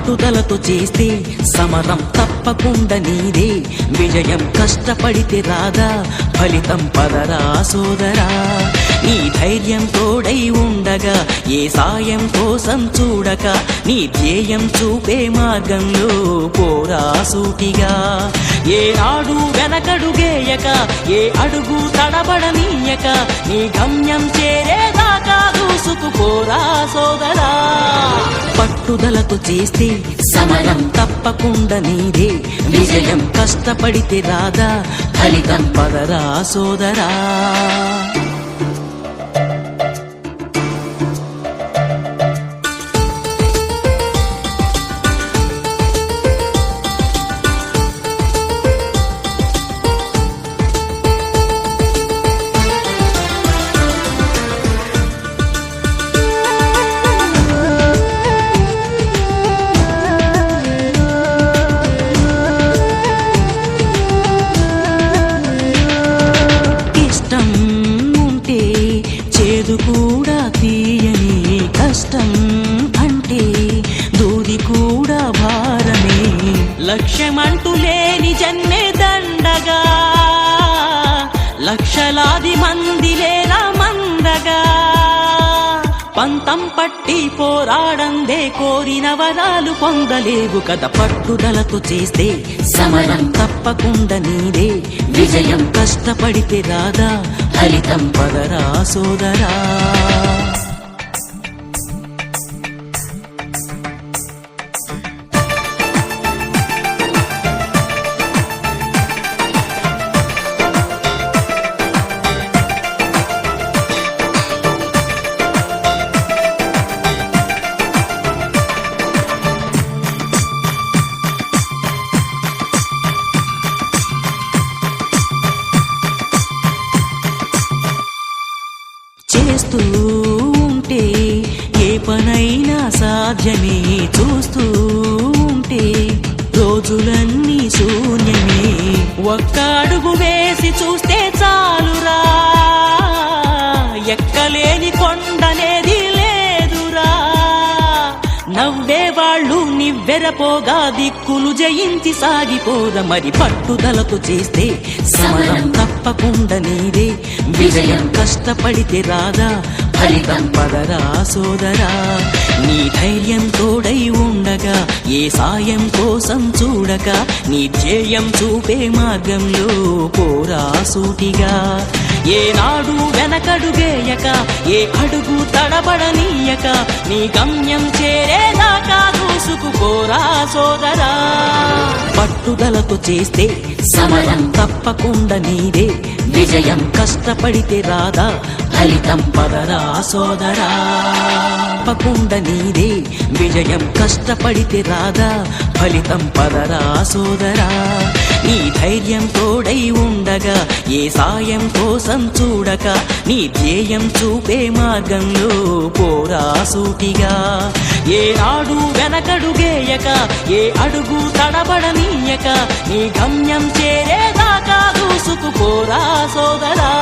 పట్టుదలతో చేస్తే సమరం తప్పకుండా నీదే, విజయం కష్టపడితే రాదా ఫలితం పదరా సోదరా. నీ ధైర్యం తోడై ఉండగా ఏ సాయం కోసం చూడక, నీ ధ్యేయం చూపే మార్గంలో పోరా సూటిగా. ఏనాడు వెనకడుగేయక ఏ అడుగు తడబడనీయక, నీ గమ్యం చేరేదాకా దూసుకుపోరా సోదరా. పట్టుదలతో చేస్తే సమరం తప్పకుండా నీదే, విజయం కష్టపడితే రాదా ఫలితం పదరా సోదరా. కూడా తీయని కష్టం అంటే దూది కూడా భారమే, లక్ష్యమంటూ లేని జన్మే దండగా, లక్షలాది మంది లేరా మందగా. పంతం పట్టి పోరాడందే కోరిన వరాలు పొందలేవు కదా. పట్టుదలతో చేస్తే సమరం తప్పకుండా నీదే, విజయం కష్టపడితే రాదా ఫలితం పదరా సోదరా. చేస్తూ ఉంటే ఏ పనైనా సాధ్యమే, చూస్తూ ఉంటే రోజులన్నీ శూన్యమే. ఒక్క అడుగు వేసి చూస్తే చాలురా, ఎక్కలేని కొండనేది లేదురా. నవ్వేవాళ్ళు నివ్వెరపోగా దిక్కులు జయించి సాగిపోద. మరి పట్టుదలతో చేస్తే సమరం తప్పకుండా నీదే, విజయం కష్టపడితే రాదా ఫలితం పదరా సోదరా. నీ ధైర్యం తోడై ఉండగా ఏ సాయం కోసం చూడక, నీ ధ్యేయం చూపే మార్గంలో పోరా సూటిగా. ఏనాడు వెనకడుగేయక ఏ అడుగు తడబడనీయక, నీ గమ్యం చేరేదాకా దూసుకుపోరా సోదరా. పట్టుదలతో చేస్తే సమరం తప్పకుండా నీదే, విజయం కష్టపడితే రాదా ఫలితం పదరా సోదరా. తప్పకుండా నీదే, విజయం కష్టపడితే రాదా ఫలితం పదరా సోదరా. నీ ధైర్యం తోడై ఉండగా ఏ సాయం కోసం చూడక, నీ ధ్యేయం చూపే మార్గంలో పోరా సూటిగా. ఏనాడు వెనకడుగేయక ఏ అడుగు తడబడనీయక, నీ గమ్యం చేరేదాకా దూసుకుపోరా సోదరా.